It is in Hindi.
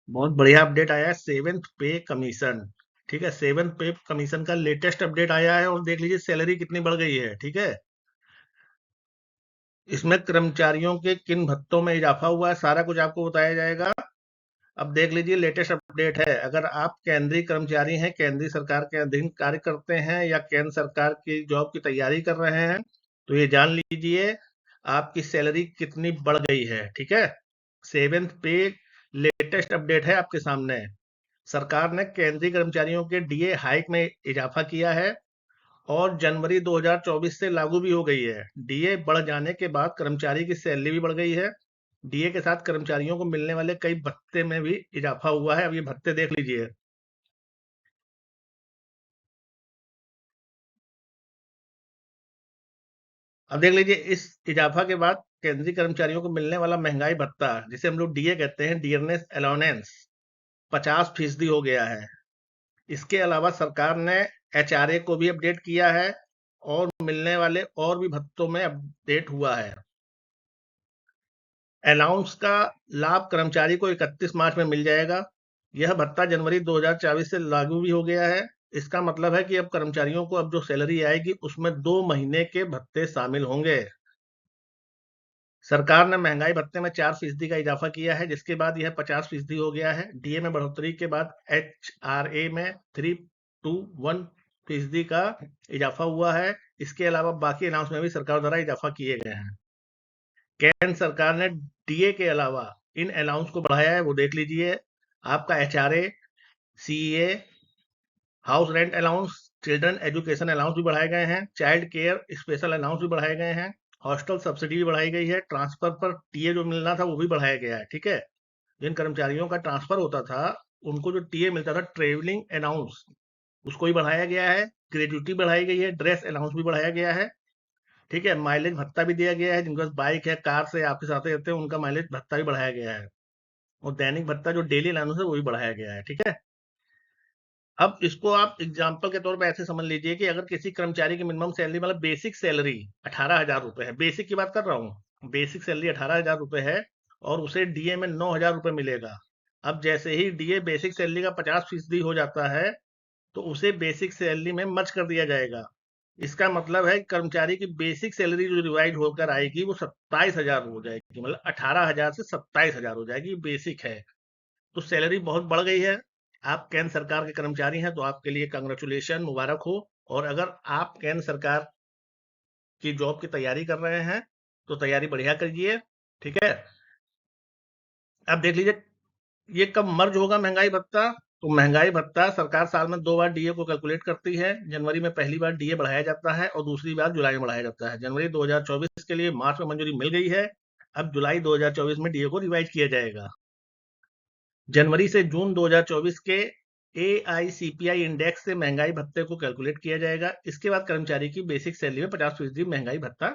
बहुत बढ़िया अपडेट आया है, सेवेंथ पे कमीशन। ठीक है, सेवेंथ पे कमीशन का लेटेस्ट अपडेट आया है और देख लीजिए सैलरी कितनी बढ़ गई है। ठीक है, इसमें कर्मचारियों के किन भत्तों में इजाफा हुआ है सारा कुछ आपको बताया जाएगा। अब देख लीजिए लेटेस्ट अपडेट है। अगर आप केंद्रीय कर्मचारी हैं, केंद्रीय सरकार के अधीन कार्य करते हैं या केंद्र सरकार की जॉब की तैयारी कर रहे हैं, तो ये जान लीजिए आपकी सैलरी कितनी बढ़ गई है। ठीक है, सेवेंथ पे लेटेस्ट अपडेट है आपके सामने। सरकार ने केंद्रीय कर्मचारियों के डीए हाइक में इजाफा किया है और जनवरी 2024 से लागू भी हो गई है। डीए बढ़ जाने के बाद कर्मचारी की सैलरी भी बढ़ गई है। डीए के साथ कर्मचारियों को मिलने वाले कई भत्ते में भी इजाफा हुआ है। अब ये भत्ते देख लीजिए। अब देख लीजिए इस इजाफा के बाद केंद्रीय कर्मचारियों को मिलने वाला महंगाई भत्ता, जिसे हम लोग डीए कहते हैं, डियरनेस अलाउंस, 50% हो गया है। इसके अलावा सरकार ने एचआरए को भी अपडेट किया है और मिलने वाले और भी भत्तों में अपडेट हुआ है। अलाउंस का लाभ कर्मचारी को 31 मार्च में मिल जाएगा। यह भत्ता जनवरी 2024 से लागू भी हो गया है। इसका मतलब है कि अब कर्मचारियों को अब जो सैलरी आएगी उसमें 2 महीने के भत्ते शामिल होंगे। सरकार ने महंगाई भत्ते में 4% का इजाफा किया है, जिसके बाद यह 50% हो गया है। डीए में बढ़ोतरी के बाद एचआरए में 3 to 1% का इजाफा हुआ है। इसके अलावा बाकी अनाउंस में भी सरकार द्वारा इजाफा किए गए हैं। केंद्र सरकार ने डीए के अलावा इन अलाउंस को बढ़ाया है, वो देख लीजिए। आपका HRA, CA, house rent allowance, children education allowance भी बढ़ाए गए हैं। चाइल्ड केयर स्पेशल अलाउंस भी बढ़ाए गए हैं। हॉस्टल सब्सिडी भी बढ़ाई गई है। ट्रांसफर पर टीए जो मिलना था वो भी बढ़ाया गया है। ठीक है, जिन कर्मचारियों का ट्रांसफर होता था उनको जो टीए मिलता था, ट्रेवलिंग अलाउंस, उसको भी बढ़ाया गया है। ग्रेजुटी बढ़ाई गई है। ड्रेस अलाउंस भी बढ़ाया गया है। ठीक है, माइलेज भत्ता भी दिया गया है। जिनके पास बाइक है, कार से ऑफिस आते रहते हैं, उनका माइलेज भत्ता भी बढ़ाया गया है। और दैनिक भत्ता जो डेली अलाउंस है वो भी बढ़ाया गया है। ठीक है, अब इसको आप एग्जाम्पल के तौर पे ऐसे समझ लीजिए कि अगर किसी कर्मचारी की मिनिमम सैलरी, मतलब बेसिक सैलरी 18,000 रुपए है, बेसिक की बात कर रहा हूँ, बेसिक सैलरी 18,000 रुपए है और उसे डीए में 9,000 रुपए मिलेगा। अब जैसे ही डीए बेसिक सैलरी का 50% हो जाता है तो उसे बेसिक सैलरी में मर्ज कर दिया जाएगा। इसका मतलब है कि कर्मचारी की बेसिक सैलरी जो डिवाइड होकर आएगी वो 27,000 हो जाएगी, मतलब 18,000 से 27,000 हो जाएगी, बेसिक है। तो सैलरी बहुत बढ़ गई है। आप केंद्र सरकार के कर्मचारी हैं तो आपके लिए कांग्रेचुलेशन, मुबारक हो। और अगर आप केंद्र सरकार की जॉब की तैयारी कर रहे हैं तो तैयारी बढ़िया करिए। ठीक है, अब देख लीजिए ये कब मर्ज होगा महंगाई भत्ता। तो महंगाई भत्ता सरकार साल में 2 बार डीए को कैलकुलेट करती है। जनवरी में पहली बार डीए बढ़ाया जाता है और दूसरी बार जुलाई में बढ़ाया जाता है। जनवरी 2024 के लिए मार्च में मंजूरी मिल गई है। अब जुलाई 2024 में डीए को रिवाइज किया जाएगा। जनवरी से जून 2024 के एआईसीपीआई इंडेक्स से महंगाई भत्ते को कैलकुलेट किया जाएगा। इसके बाद कर्मचारी की बेसिक सैलरी में 50% महंगाई भत्ता